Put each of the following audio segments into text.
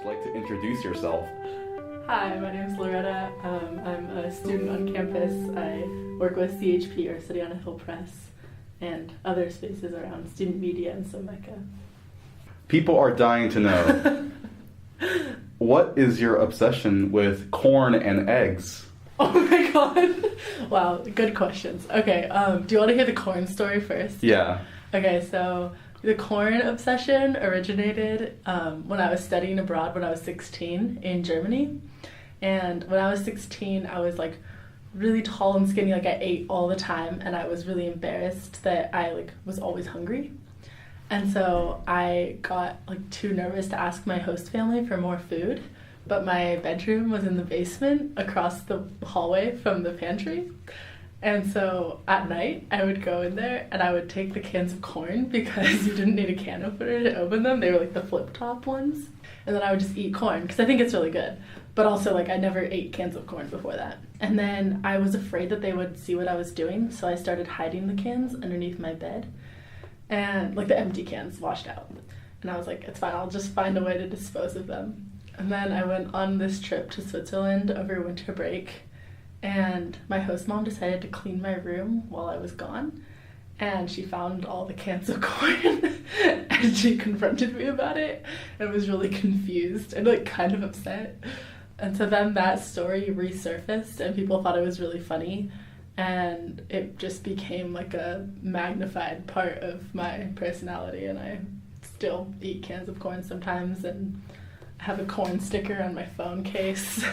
you like to introduce yourself? Hi, my name is Laretta. I'm a student on campus. I work with CHP, or City on a Hill Press, and other spaces around student media and Someka. People are dying to know, what is your obsession with corn and eggs? Oh my god. Wow, good questions. Okay, do you want to hear the corn story first? Yeah. Okay, so the corn obsession originated when I was studying abroad when I was 16 in Germany. And when I was 16, I was like really tall and skinny, like I ate all the time, and I was really embarrassed that I like was always hungry. And so I got like too nervous to ask my host family for more food, but my bedroom was in the basement across the hallway from the pantry. And so at night, I would go in there and I would take the cans of corn because you didn't need a can opener to open them. They were like the flip top ones. And then I would just eat corn because I think it's really good. But also, like, I never ate cans of corn before that. And then I was afraid that they would see what I was doing, so I started hiding the cans underneath my bed. And, like, the empty cans washed out. And I was like, it's fine, I'll just find a way to dispose of them. And then I went on this trip to Switzerland over winter break. And my host mom decided to clean my room while I was gone. And she found all the cans of corn. And she confronted me about it. And was really confused and, like, kind of upset. And so then that story resurfaced and people thought it was really funny, and it just became like a magnified part of my personality, and I still eat cans of corn sometimes and have a corn sticker on my phone case.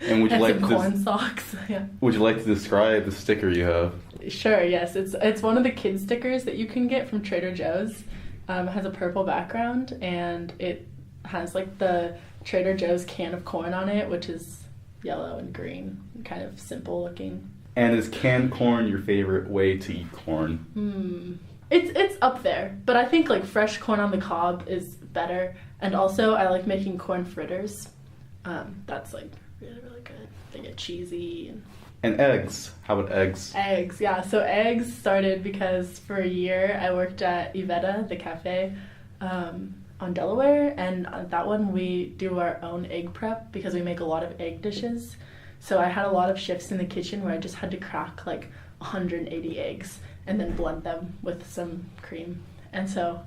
And would you like some corn socks? Yeah. Would you like to describe the sticker you have? Sure, yes. It's one of the kid stickers that you can get from Trader Joe's. It has a purple background and it has like the Trader Joe's can of corn on it, which is yellow and green, kind of simple looking. And is canned corn your favorite way to eat corn? It's up there, but I think like fresh corn on the cob is better. And also I like making corn fritters. That's like really, really good. They get cheesy. And eggs. How about eggs? Eggs, yeah. So eggs started because for a year I worked at Iveta, the cafe, on Delaware, and on that one we do our own egg prep because we make a lot of egg dishes. So I had a lot of shifts in the kitchen where I just had to crack like 180 eggs and then blend them with some cream. And so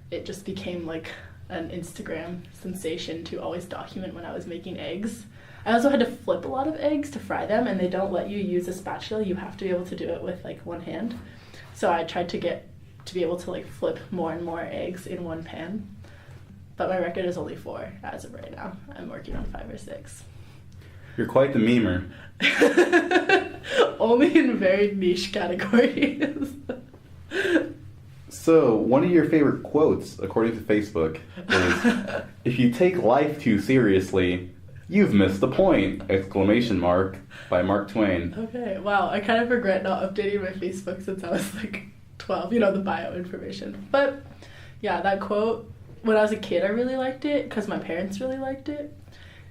it just became like an Instagram sensation to always document when I was making eggs. I also had to flip a lot of eggs to fry them, and they don't let you use a spatula. You have to be able to do it with like one hand. So I tried to be able to like flip more and more eggs in one pan. But my record is only 4 as of right now. I'm working on 5 or 6. You're quite the memer. Only in very niche categories. So, one of your favorite quotes, according to Facebook, is, "If you take life too seriously, you've missed the point!" ! By Mark Twain. Okay, wow. I kind of regret not updating my Facebook since I was like 12, the bio information. But yeah, that quote, when I was a kid, I really liked it because my parents really liked it,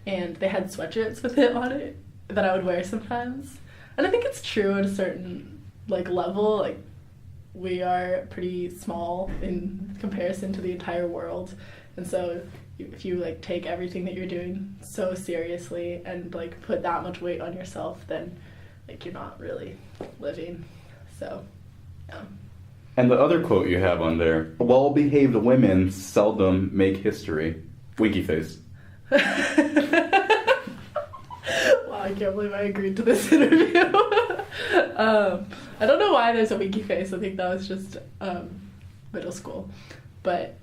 and they had sweatshirts with it on it that I would wear sometimes. And I think it's true at a certain like level. Like, we are pretty small in comparison to the entire world, and so if you like take everything that you're doing so seriously and like put that much weight on yourself, then like you're not really living. So yeah. And the other quote you have on there, "Well-behaved women seldom make history." Winky face. Wow, I can't believe I agreed to this interview. I don't know why there's a winky face. I think that was just middle school. But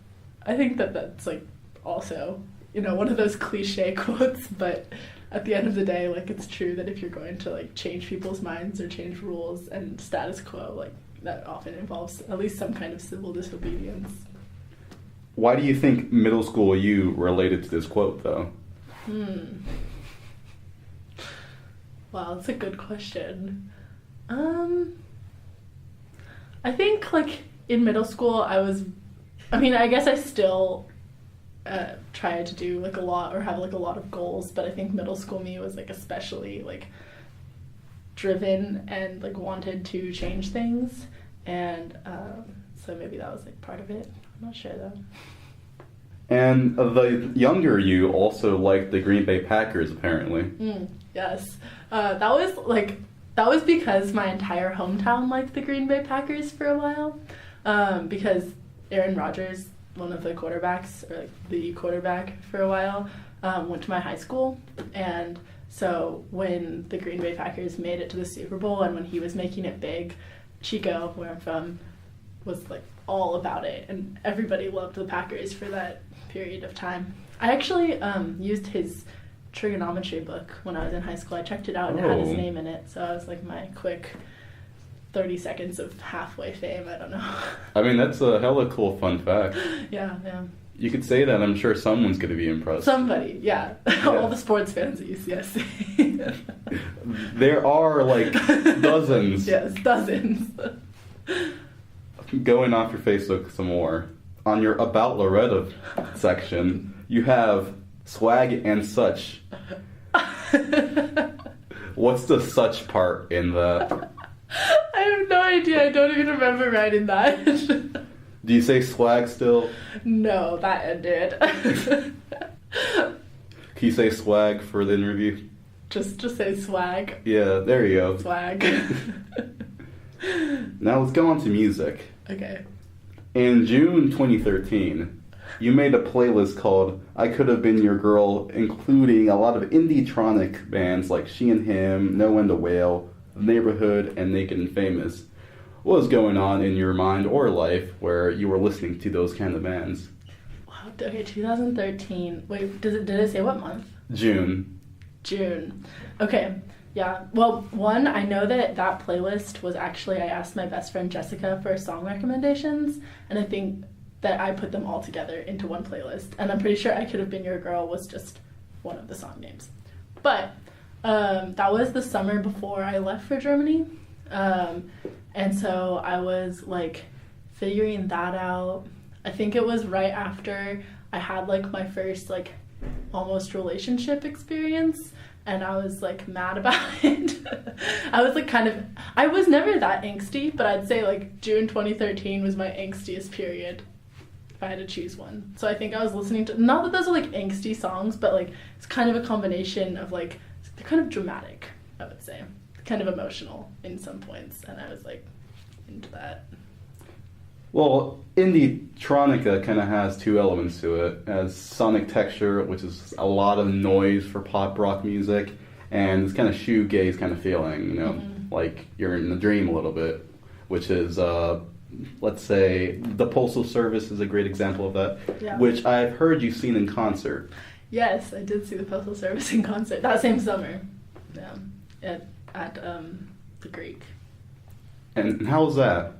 I think that that's like also, one of those cliche quotes, but at the end of the day, like, it's true that if you're going to like change people's minds or change rules and status quo, like, that often involves at least some kind of civil disobedience. Why do you think middle school you related to this quote, though? Wow, that's a good question. I think, like, in middle school, I guess I still try to do, like, a lot or have, like, a lot of goals, but I think middle school me was, like, especially, like, driven and, like, wanted to change things, and so maybe that was, like, part of it. I'm not sure, though. And the younger you also liked the Green Bay Packers, apparently. Yes. That was because my entire hometown liked the Green Bay Packers for a while. Because Aaron Rodgers, one of the quarterbacks, or like the quarterback for a while, went to my high school. And so when the Green Bay Packers made it to the Super Bowl and when he was making it big, Chico, where I'm from, was like all about it. And everybody loved the Packers for that period of time. I actually used his trigonometry book when I was in high school. I checked it out and it had his name in it. So I was like my quick 30 seconds of halfway fame. I don't know. I mean, that's a hella cool fun fact. Yeah. You could say that. I'm sure someone's going to be impressed. Somebody, yeah. All the sports fans at UCSC. There are like dozens. Yes, dozens. Going off your Facebook some more. On your About Laretta section, you have swag and such. What's the such part in that? I have no idea. I don't even remember writing that. Do you say swag still? No, that ended. Can you say swag for the interview? Just say swag. Yeah, there you go. Swag. Now let's go on to music. Okay. In June 2013, you made a playlist called I Could Have Been Your Girl, including a lot of indie-tronic bands like She and Him, No End to Wail, Neighborhood, and Naked and Famous. What was going on in your mind or life where you were listening to those kind of bands? Wow, okay, 2013. Wait, did it say what month? June. Okay, yeah. Well, one, I know that playlist was actually, I asked my best friend Jessica for song recommendations, and I think that I put them all together into one playlist, and I'm pretty sure I Could Have Been Your Girl was just one of the song names. But that was the summer before I left for Germany, and so I was like figuring that out. I think it was right after I had like my first like almost relationship experience, and I was like mad about it. I was like I was never that angsty, but I'd say like June 2013 was my angstiest period if I had to choose one. So I think I was listening to, not that those are like angsty songs, but like it's kind of a combination of like, they're kind of dramatic, I would say. Kind of emotional in some points, and I was like into that. Well, indie-tronica kind of has two elements to it. It has sonic texture, which is a lot of noise for pop rock music, and it's kind of shoegaze kind of feeling, you know, like you're in a dream a little bit, which is, let's say, the Postal Service is a great example of that, which I've heard you've seen in concert. Yes, I did see the Postal Service in concert that same summer. Yeah, at the Greek. And how was that?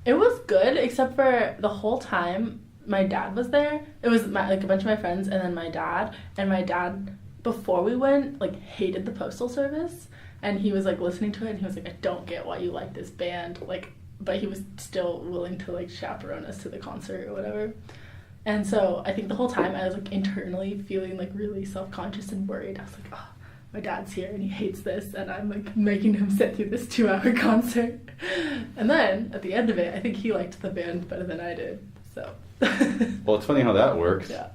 It was good, except for the whole time my dad was there. It was like a bunch of my friends and then my dad. And my dad, before we went, like hated the Postal Service. And he was like listening to it and he was like, I don't get why you like this band. Like, but he was still willing to like chaperone us to the concert or whatever. And so I think the whole time I was like internally feeling like really self-conscious and worried. I was like, oh, my dad's here and he hates this and I'm like making him sit through this 2-hour concert. And then at the end of it, I think he liked the band better than I did. So well, it's funny how that works. Yeah.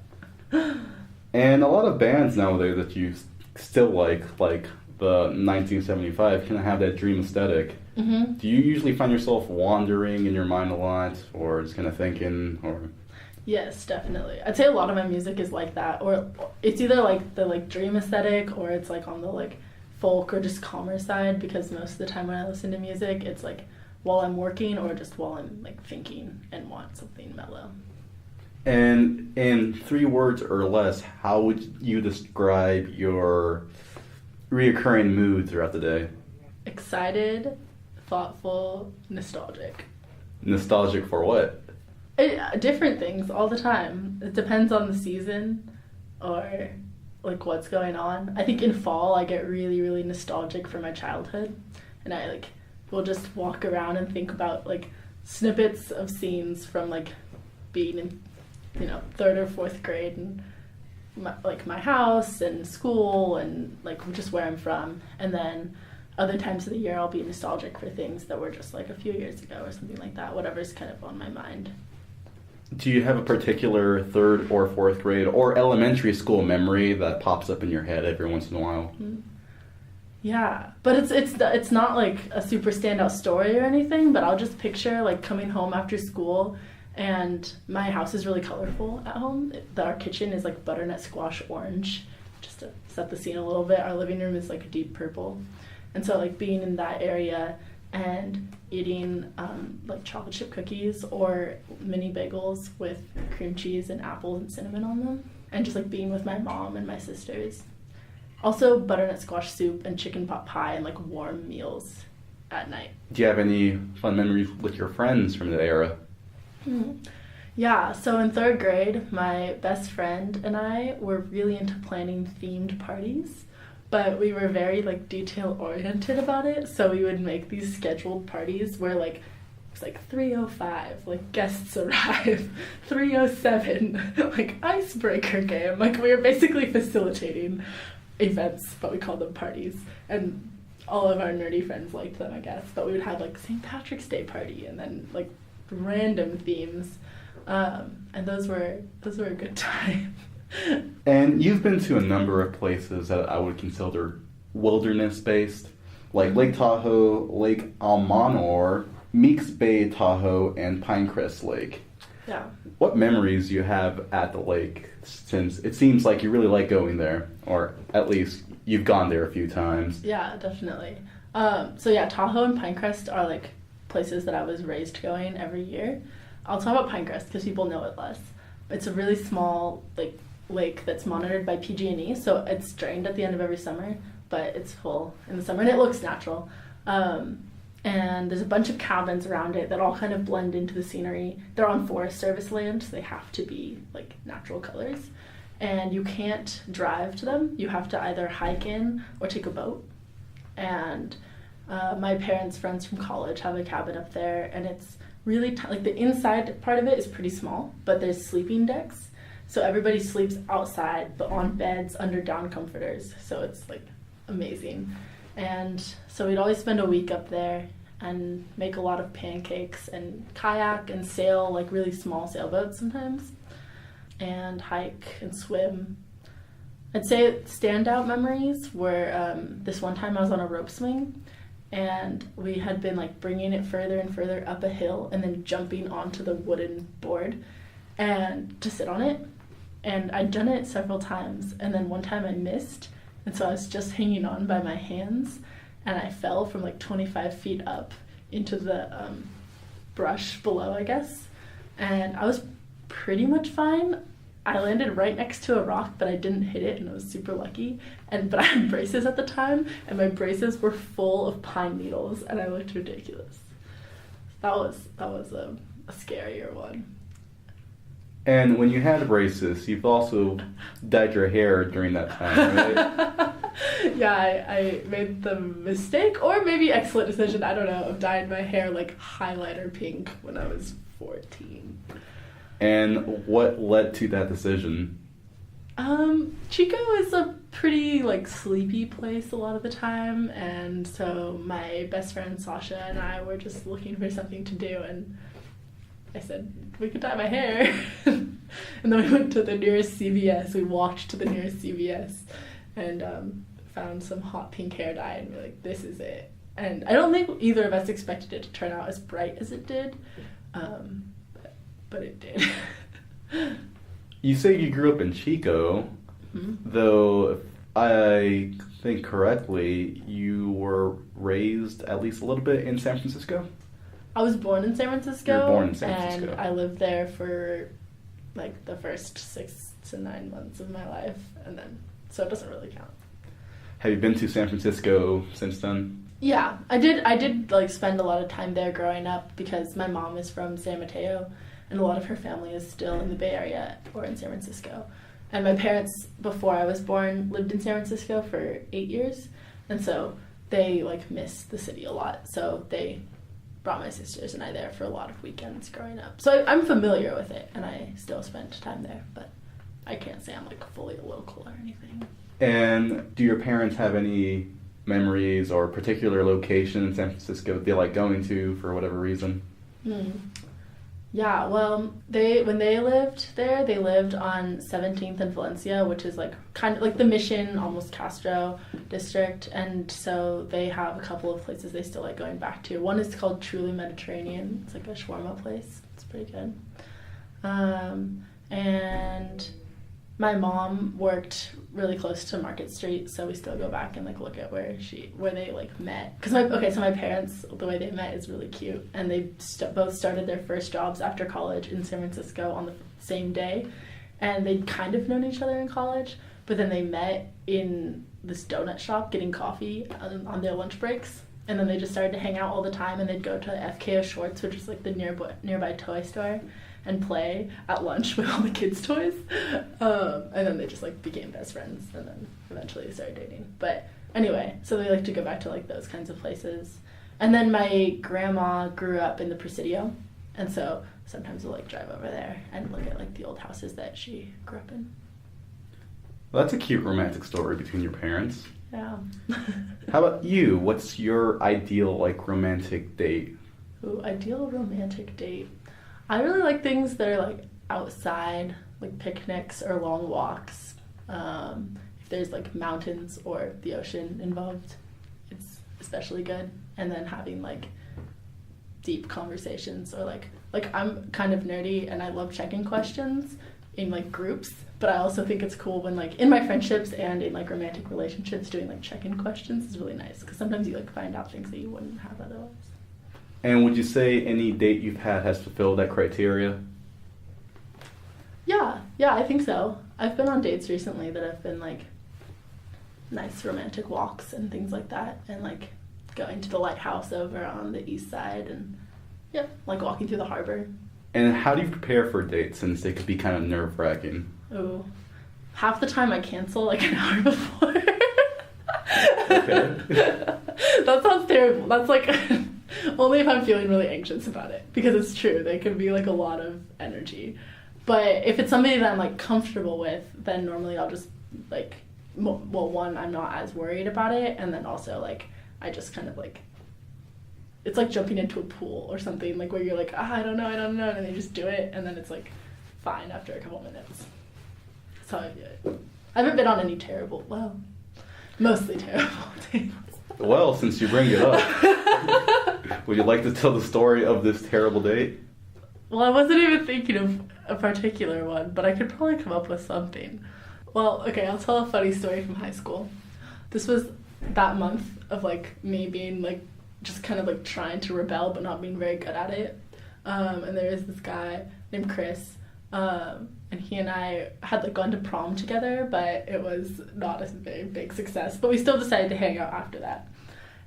And a lot of bands nowadays that you still like the 1975, kind of have that dream aesthetic. Mm-hmm. Do you usually find yourself wandering in your mind a lot, or just kind of thinking, or? Yes, definitely. I'd say a lot of my music is like that, or it's either like the like dream aesthetic, or it's like on the like folk or just calmer side, because most of the time when I listen to music, it's like while I'm working or just while I'm like thinking and want something mellow. And in 3 words or less, how would you describe your reoccurring mood throughout the day? Excited, thoughtful, nostalgic. Nostalgic for what? Different things all the time. It depends on the season or like what's going on. I think in fall I get really, really nostalgic for my childhood, and I like will just walk around and think about like snippets of scenes from like being in, you know, 3rd or 4th grade, and my house and school and like just where I'm from. And then other times of the year I'll be nostalgic for things that were just like a few years ago or something like that, whatever's kind of on my mind. Do you have a particular third or fourth grade or elementary school memory that pops up in your head every once in a while? Yeah, but it's not like a super standout story or anything, but I'll just picture like coming home after school, and my house is really colorful at home. Our kitchen is like butternut squash orange, just to set the scene a little bit. Our living room is like a deep purple. And so like being in that area and eating like chocolate chip cookies or mini bagels with cream cheese and apples and cinnamon on them, and just like being with my mom and my sisters. Also butternut squash soup and chicken pot pie and like warm meals at night. Do you have any fun memories with your friends from that era? Yeah, so in third grade, my best friend and I were really into planning themed parties, but we were very like detail oriented about it. So we would make these scheduled parties where like it was like 3:05, like guests arrive, 3:07, like icebreaker game. Like we were basically facilitating events, but we called them parties. And all of our nerdy friends liked them, I guess. But we would have like St. Patrick's Day party and then like random themes. And those were a good time. And you've been to a number of places that I would consider wilderness-based, like Lake Tahoe, Lake Almanor, Meeks Bay Tahoe, and Pinecrest Lake. Yeah. What memories do you have at the lake, since it seems like you really like going there, or at least you've gone there a few times? Yeah, definitely. So yeah, Tahoe and Pinecrest are like places that I was raised going every year. I'll talk about Pinecrest because people know it less. It's a really small like lake that's monitored by PG&E, so it's drained at the end of every summer, but it's full in the summer and it looks natural. And there's a bunch of cabins around it that all kind of blend into the scenery. They're on Forest Service land, so they have to be like natural colors. And you can't drive to them. You have to either hike in or take a boat. And my parents' friends from college have a cabin up there, and it's really like the inside part of it is pretty small, but there's sleeping decks. So everybody sleeps outside, but on beds under down comforters. So it's like amazing. And so we'd always spend a week up there and make a lot of pancakes and kayak and sail like really small sailboats sometimes, and hike and swim. I'd say standout memories were this one time I was on a rope swing, and we had been like bringing it further and further up a hill and then jumping onto the wooden board and to sit on it. And I'd done it several times, and then one time I missed, and so I was just hanging on by my hands, and I fell from like 25 feet up into the brush below, I guess. And I was pretty much fine. I landed right next to a rock, but I didn't hit it, and I was super lucky. But I had braces at the time, and my braces were full of pine needles, and I looked ridiculous. That was a scarier one. And when you had braces, you've also dyed your hair during that time, right? Yeah, I made the mistake, or maybe excellent decision, I don't know, of dyeing my hair like highlighter pink when I was 14. And what led to that decision? Chico is a pretty like sleepy place a lot of the time, and so my best friend Sasha and I were just looking for something to do, and I said, we could dye my hair. And then we went to the nearest CVS. We walked to the nearest CVS and found some hot pink hair dye, and we're like, this is it. And I don't think either of us expected it to turn out as bright as it did, but it did. You say you grew up in Chico, though if I think correctly, you were raised at least a little bit in San Francisco? I was born in San Francisco. You were born in San Francisco. And I lived there for like the first 6 to 9 months of my life, and then so it doesn't really count. Have you been to San Francisco since then? Yeah, I did like spend a lot of time there growing up because my mom is from San Mateo, and a lot of her family is still in the Bay Area or in San Francisco. And my parents, before I was born, lived in San Francisco for 8 years, and so they like miss the city a lot. So they brought my sisters and I there for a lot of weekends growing up. So I'm familiar with it, and I still spend time there, but I can't say I'm like fully a local or anything. And do your parents have any memories or particular location in San Francisco they like going to for whatever reason? Yeah, well, when they lived there, they lived on 17th and Valencia, which is like kind of like the Mission, almost Castro district, and so they have a couple of places they still like going back to. One is called Truly Mediterranean. It's like a shawarma place. It's pretty good. And my mom worked really close to Market Street, so we still go back and like look at where they like met. Cause my parents, the way they met is really cute, and they both started their first jobs after college in San Francisco on the same day, and they'd kind of known each other in college, but then they met in this donut shop getting coffee on their lunch breaks, and then they just started to hang out all the time, and they'd go to FKO Schwartz, which is like the nearby toy store, and play at lunch with all the kids' toys. And then they just like became best friends, and then eventually they started dating. But anyway, so they like to go back to like those kinds of places. And then my grandma grew up in the Presidio, and so sometimes we'll like drive over there and look at like the old houses that she grew up in. Well, that's a cute romantic story between your parents. Yeah. How about you? What's your ideal like romantic date? Ooh, ideal romantic date. I really like things that are like outside, like picnics or long walks. If there's like mountains or the ocean involved, it's especially good. And then having like deep conversations, or like I'm kind of nerdy and I love checking questions in like groups, but I also think it's cool when like in my friendships and in like romantic relationships, doing like check-in questions is really nice, because sometimes you like find out things that you wouldn't have otherwise. And would you say any date you've had has fulfilled that criteria? Yeah, I think so. I've been on dates recently that have been like nice romantic walks and things like that, and like going to the lighthouse over on the east side, and yeah, like walking through the harbor. And how do you prepare for dates, since they could be kind of nerve-wracking? Oh, half the time I cancel like an hour before. Okay. That sounds terrible. That's like only if I'm feeling really anxious about it, because it's true, they can be like a lot of energy. But if it's somebody that I'm like comfortable with, then normally I'll just like, well, one, I'm not as worried about it, and then also like I just kind of like, it's like jumping into a pool or something, like where you're like, I don't know, and then you just do it, and then it's like fine after a couple minutes. That's how I do it. I haven't been on any mostly terrible dates. Well, since you bring it up, would you like to tell the story of this terrible date? Well, I wasn't even thinking of a particular one, but I could probably come up with something. Well, okay, I'll tell a funny story from high school. This was that month of like me being like just kind of like trying to rebel but not being very good at it. And there was this guy named Chris, and he and I had like gone to prom together, but it was not a very big success. But we still decided to hang out after that.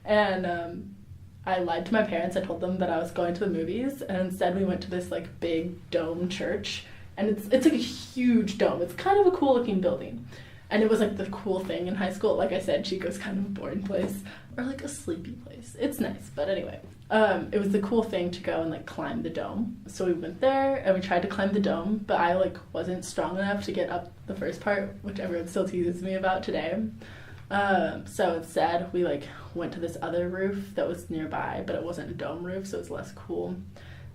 And I lied to my parents. I told them that I was going to the movies, and instead we went to this like big dome church, and it's like a huge dome. It's kind of a cool looking building, and it was like the cool thing in high school. Like I said, Chico's kind of a boring place, or like a sleepy place. It's nice, but anyway, it was the cool thing to go and like climb the dome. So we went there and we tried to climb the dome, but I like wasn't strong enough to get up the first part, which everyone still teases me about today. So instead we like went to this other roof that was nearby, but it wasn't a dome roof, so it was less cool. And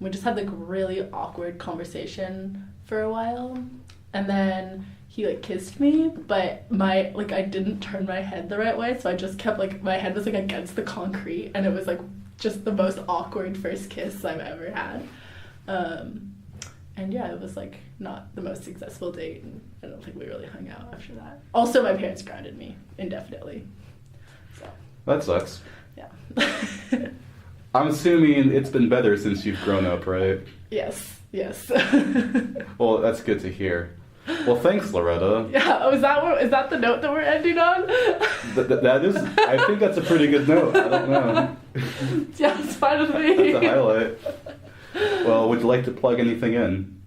we just had like really awkward conversation for a while, and then he like kissed me, but I didn't turn my head the right way, so I just kept like, my head was like against the concrete, and it was like just the most awkward first kiss I've ever had. And yeah, it was like not the most successful date, and I don't think we really hung out after that. Also, my parents grounded me indefinitely. So that sucks. Yeah. I'm assuming it's been better since you've grown up, right? Yes. Well, that's good to hear. Well, thanks, Laretta. Yeah, is that the note that we're ending on? That is, I think that's a pretty good note. I don't know. Yeah, it's fine with me. That's a highlight. Well, would you like to plug anything in?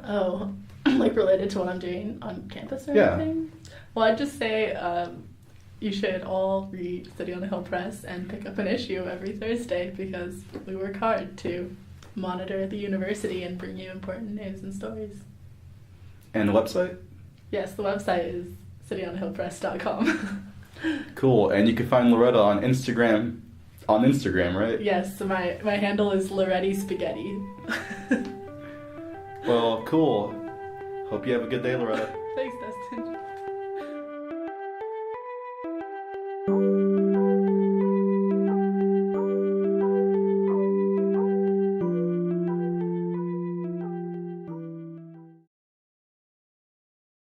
Oh, like related to what I'm doing on campus or anything? Well, I'd just say you should all read City on a Hill Press and pick up an issue every Thursday, because we work hard to monitor the university and bring you important news and stories. And the website? Yes, the website is cityonahillpress.com. Cool. And you can find Laretta on Instagram On Instagram, right? Yes, so my handle is Laretta Spaghetti. Well, cool. Hope you have a good day, Loretta. Thanks, Dustin.